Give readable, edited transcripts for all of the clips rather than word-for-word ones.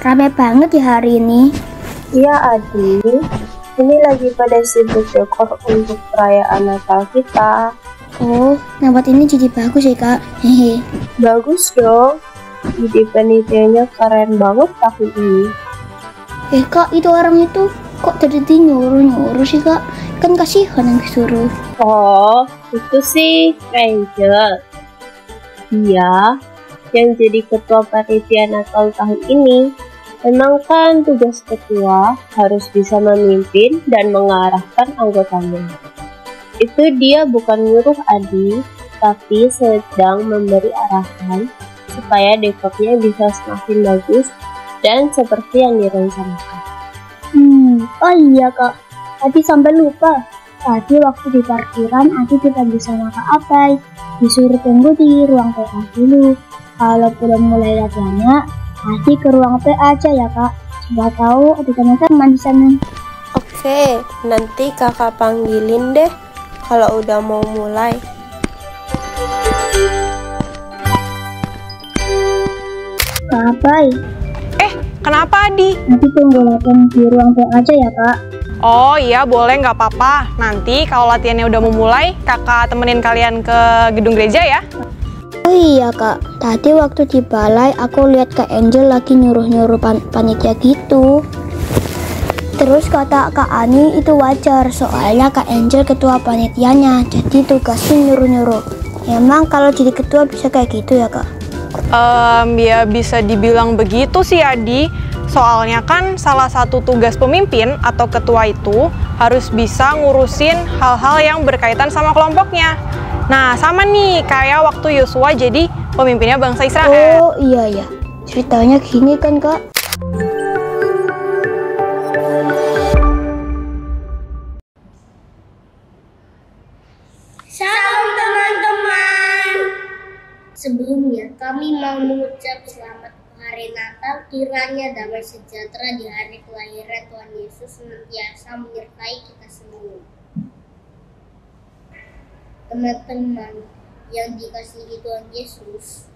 rame banget ya hari ini. Iya Adi, ini lagi pada sibuk dekor untuk perayaan Natal kita. Oh, tempat ini jadi bagus ya kak. Hehe. Bagus dong, jadi penitiannya keren banget tahun ini. Kak, itu orang itu kok tadi nyuruh sih kak? Kan kasihan yang disuruh. Oh, itu sih Angel. Dia yang jadi ketua panitia Natal tahun ini. Memang kan tugas ketua harus bisa memimpin dan mengarahkan anggotanya. Itu dia bukan nyuruh Adi, tapi sedang memberi arahan supaya dekornya bisa semakin bagus dan seperti yang direncanakan. Oh iya kak, tadi sampai lupa. Tadi waktu di parkiran, Adi dipanggil sama Kak Abai. Disuruh tunggu di ruang PA dulu. Kalau belum mulai latihannya, Adi ke ruang PA aja ya kak. Nggak tahu ada teman-teman di sana. Oke, nanti kakak panggilin deh kalau udah mau mulai. Kak Abai, Kenapa, Adi? nanti tunggu latihan di ruang PA aja ya kak. Oh iya, boleh, nggak apa-apa. Nanti kalau latihannya udah mau mulai, kakak temenin kalian ke gedung gereja ya. Oh iya kak, tadi waktu di balai aku lihat Kak Angel lagi nyuruh-nyuruh panitia gitu. Terus kata Kak Ani itu wajar, soalnya Kak Angel ketua panitianya, jadi tugasnya nyuruh-nyuruh. Emang kalau jadi ketua bisa kayak gitu ya kak? Ya bisa dibilang begitu sih, Adi. Soalnya kan salah satu tugas pemimpin atau ketua itu harus bisa ngurusin hal-hal yang berkaitan sama kelompoknya. Nah, sama nih kayak waktu Yosua jadi pemimpinnya bangsa Israel. Oh iya, ceritanya gini kan kak? Salam teman-teman. Sebelumnya kami mau mengucap selamat hari Natal, kiranya damai sejahtera di hari kelahiran Tuhan Yesus senantiasa menyertai kita semua. Teman-teman yang dikasihi Tuhan Yesus,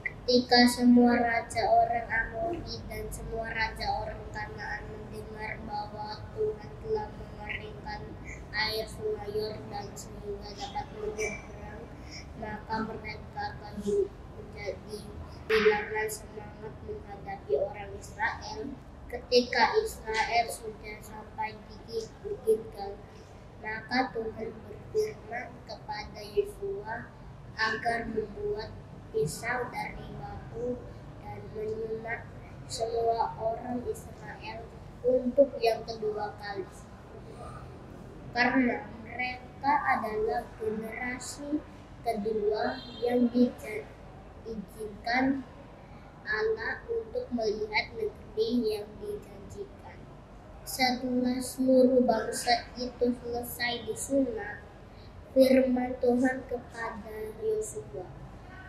ketika semua raja orang Amori dan semua raja orang Kanaan mendengar bahwa Tuhan telah mengeringkan air sungai Yordan sehingga dapat menyeberang, maka mereka akan menjadi kehilangan semangat menghadapi orang Israel. Ketika Israel sudah sampai di Gilgal, maka Tuhan berfirman kepada Yosua agar membuat pisau dari batu dan menyunat semua orang Israel untuk yang kedua kali. Karena mereka adalah generasi kedua yang diizinkan Allah untuk melihat negeri yang dijanjikan. Setelah seluruh bangsa itu selesai disunat, firman Tuhan kepada Yosua,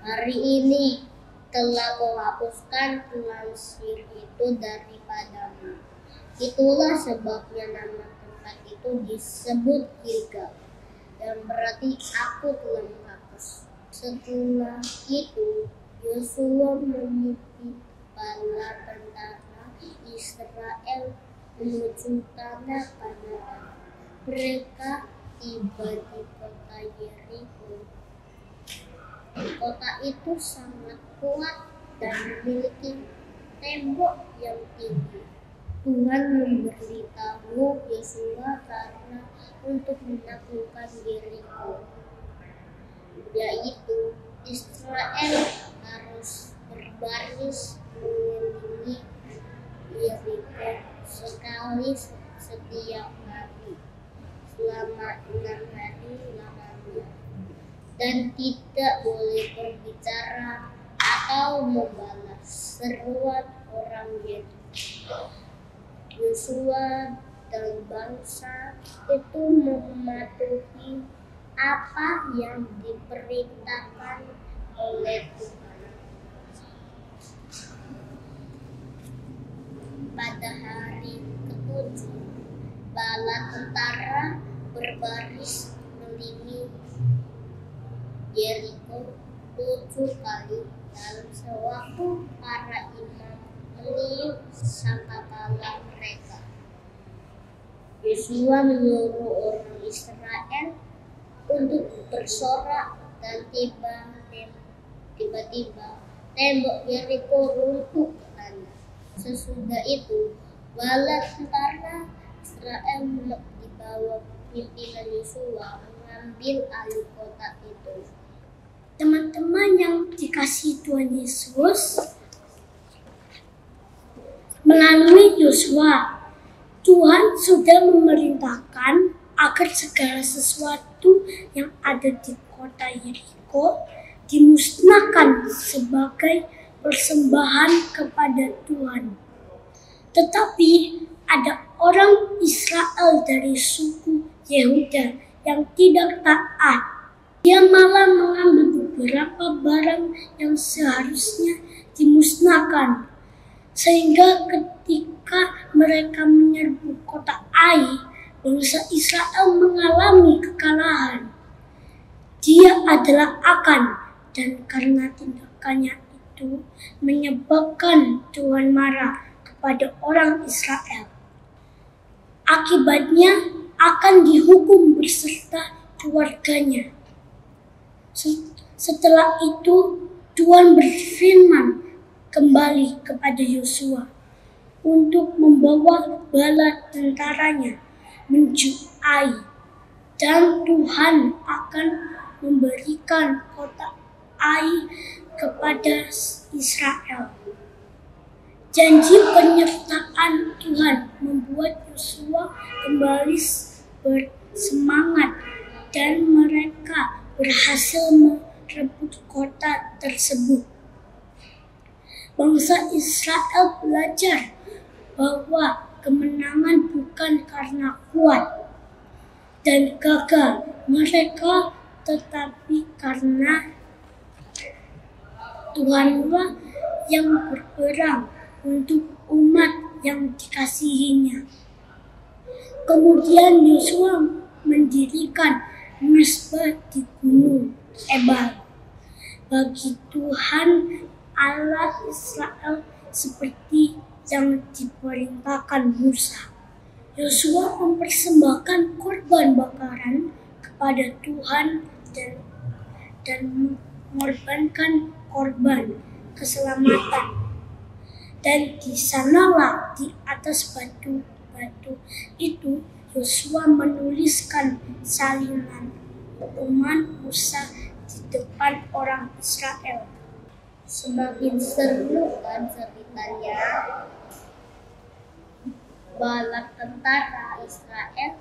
hari ini telah kau hapuskan lansir itu daripadamu. Itulah sebabnya nama tempat itu disebut Gilgal, dan berarti aku telah menghapus. Setelah itu Yosua memimpin bala tentara Israel menuju tanah Kanaan. Mereka tiba di kota Yeriko. Kota itu sangat kuat dan memiliki tembok yang tinggi. Tuhan memberitahu Yosua karena untuk menaklukkan Yeriko, yaitu Israel harus berbaris mengelilingi Yeriko sekali setiap hari selama 6 hari lamanya, dan tidak boleh berbicara atau membalas seruan orang Yeriko. Yosua dan bangsa itu mematuhi apa yang diperintahkan oleh Tuhan. Pada hari ke-7, bala tentara berbaris mengelilingi Yeriko 7 kali Dalam sewaktu para imam meniup sangkakala mereka, Yosua menyuruh orang Israel untuk bersorak dan tiba-tiba tembok Yeriko runtuh ke tanah. Sesudah itu, bala tentara Israel di bawah pimpinan Yosua mengambil alih kota itu. Teman-teman yang dikasihi Tuhan Yesus, melalui Yosua, Tuhan sudah memerintahkan agar segala sesuatu yang ada di kota Yeriko dimusnahkan sebagai persembahan kepada Tuhan. Tetapi ada orang Israel dari suku Yehuda yang tidak taat. Dia malah mengambil beberapa barang yang seharusnya dimusnahkan. Sehingga ketika mereka menyerbu kota Ai, bangsa Israel mengalami kekalahan. Dia adalah Akan, dan karena tindakannya itu menyebabkan Tuhan marah kepada orang Israel. Akibatnya akan dihukum beserta keluarganya. Setelah itu Tuhan berfirman kembali kepada Yosua untuk membawa bala tentaranya menuju Ai, dan Tuhan akan memberikan kota Ai kepada Israel. Janji penyertaan Tuhan membuat Yosua kembali bersemangat dan mereka berhasil merebut kota tersebut. Bangsa Israel belajar bahwa kemenangan bukan karena kuat dan gagah mereka, tetapi karena Tuhanlah yang berperang untuk umat yang dikasihinya. Kemudian Yosua mendirikan mezbah di Gunung Ebal bagi Tuhan Allah Israel seperti yang diperintahkan Musa. Yosua mempersembahkan korban bakaran kepada Tuhan dan mengorbankan korban keselamatan. Dan di sanalah di atas batu-batu itu Yosua menuliskan salinan hukuman Musa di depan orang Israel. Semakin seru kan ceritanya. Bala tentara Israel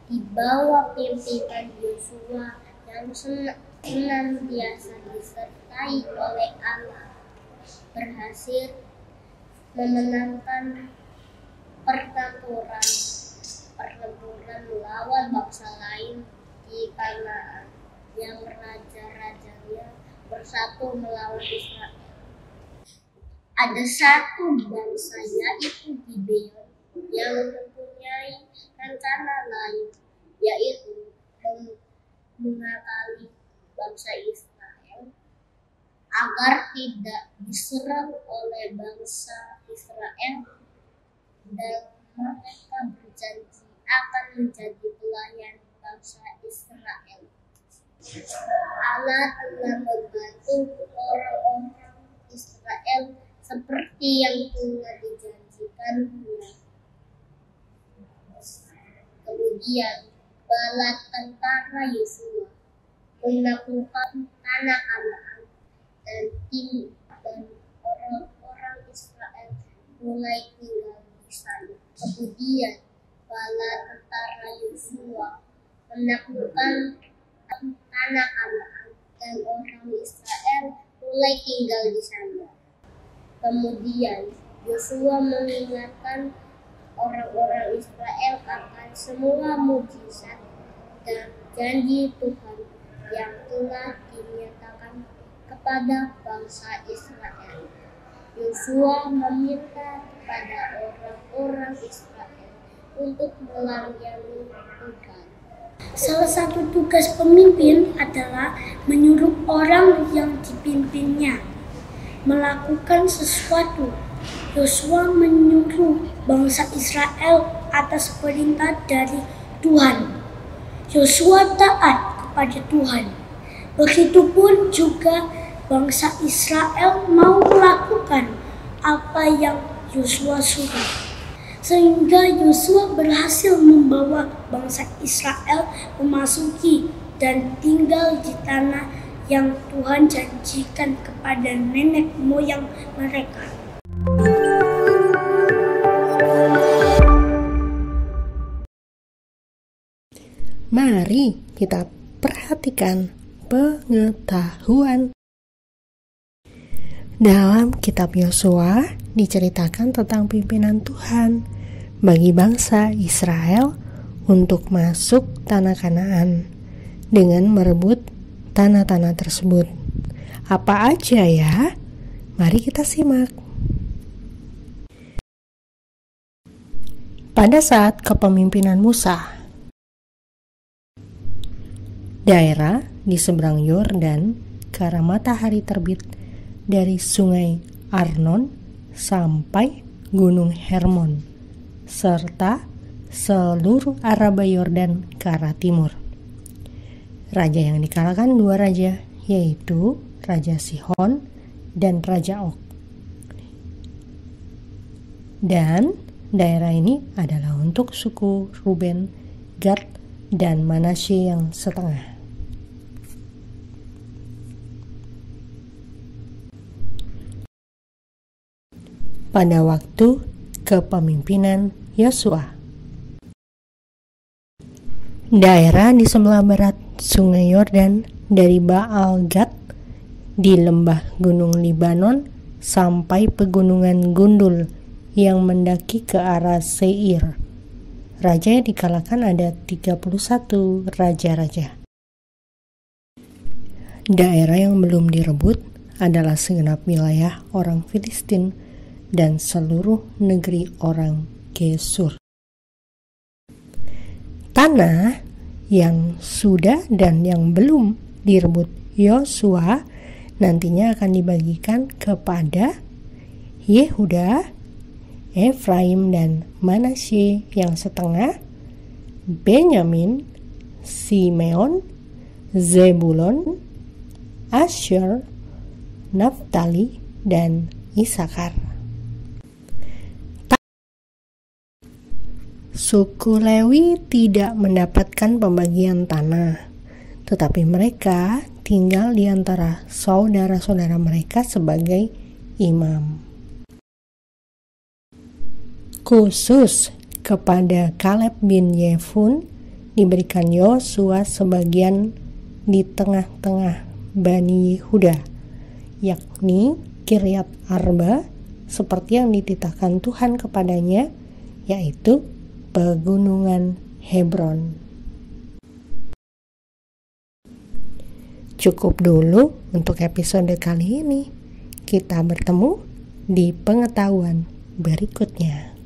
di bawah pimpinan Yosua yang senantiasa disertai oleh Allah berhasil memenangkan pertempuran melawan bangsa lain di Kanaan yang raja-rajanya bersatu melawan Israel. Ada satu bangsa, yaitu Gibeon, yang mempunyai rencana lain, yaitu mengakali bangsa Israel agar tidak diserang oleh bangsa Israel, dan mereka berjanji akan menjadi pelayan bangsa Israel. Allah telah membantu orang-orang Israel seperti yang telah dijanjikannya. Kemudian bala tentara Yosua menaklukkan tanah Kanaan dan orang-orang Israel mulai tinggal di sana. Kemudian bala tentara Yosua menaklukkan tanah Kanaan dan orang Israel mulai tinggal di sana. Kemudian Yosua mengingatkan orang-orang Israel akan semua mujizat dan janji Tuhan yang telah dinyatakan kepada bangsa Israel. Yosua meminta kepada orang-orang Israel untuk melayani Tuhan. Salah satu tugas pemimpin adalah menyuruh orang yang dipimpinnya. melakukan sesuatu. Yosua menyuruh bangsa Israel atas perintah dari Tuhan. Yosua taat kepada Tuhan. Begitupun juga bangsa Israel mau melakukan apa yang Yosua suruh. Sehingga Yosua berhasil membawa bangsa Israel memasuki dan tinggal di tanah yang Tuhan janjikan kepada nenek moyang mereka. Mari kita perhatikan pengetahuan. Dalam kitab Yosua diceritakan tentang pimpinan Tuhan bagi bangsa Israel untuk masuk tanah Kanaan dengan merebut tanah-tanah tersebut. Apa aja ya? Mari kita simak. Pada saat kepemimpinan Musa, daerah di seberang Yordan ke arah matahari terbit dari sungai Arnon sampai Gunung Hermon, serta seluruh Araba Yordan ke arah timur. Raja yang dikalahkan dua raja, yaitu Raja Sihon dan Raja Og. Dan daerah ini adalah untuk suku Ruben, Gad, dan Manasye yang setengah. Pada waktu kepemimpinan Yosua, daerah di sebelah barat Sungai Yordan dari Baal Gad di lembah Gunung Libanon sampai pegunungan Gundul yang mendaki ke arah Seir. Raja yang dikalahkan ada 31 raja-raja. Daerah yang belum direbut adalah segenap wilayah orang Filistin dan seluruh negeri orang Gesur. Tanah yang sudah dan yang belum direbut Yosua nantinya akan dibagikan kepada Yehuda, Efraim dan Manasye yang setengah, Benyamin, Simeon, Zebulon, Asher, Naftali, dan Isakar. Suku Lewi tidak mendapatkan pembagian tanah, tetapi mereka tinggal di antara saudara-saudara mereka sebagai imam. Khusus kepada Kaleb bin Yefun diberikan Yosua sebagian di tengah-tengah Bani Yehuda, yakni Kiryat Arba, seperti yang dititahkan Tuhan kepadanya, yaitu Pegunungan Hebron. Cukup dulu untuk episode kali ini. Kita bertemu di pengetahuan berikutnya.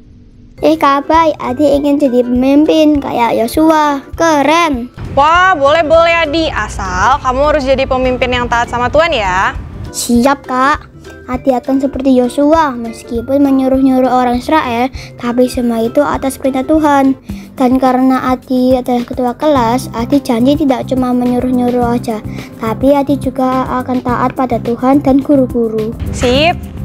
Kak Bay, Adi ingin jadi pemimpin kayak Yosua. Keren. Wah, boleh Adi. Asal kamu harus jadi pemimpin yang taat sama Tuhan ya. Siap, Kak. Adi akan seperti Yosua, meskipun menyuruh-nyuruh orang Israel, tapi semua itu atas perintah Tuhan. Dan karena Adi adalah ketua kelas, Adi janji tidak cuma menyuruh-nyuruh aja, tapi Adi juga akan taat pada Tuhan dan guru-guru. Sip.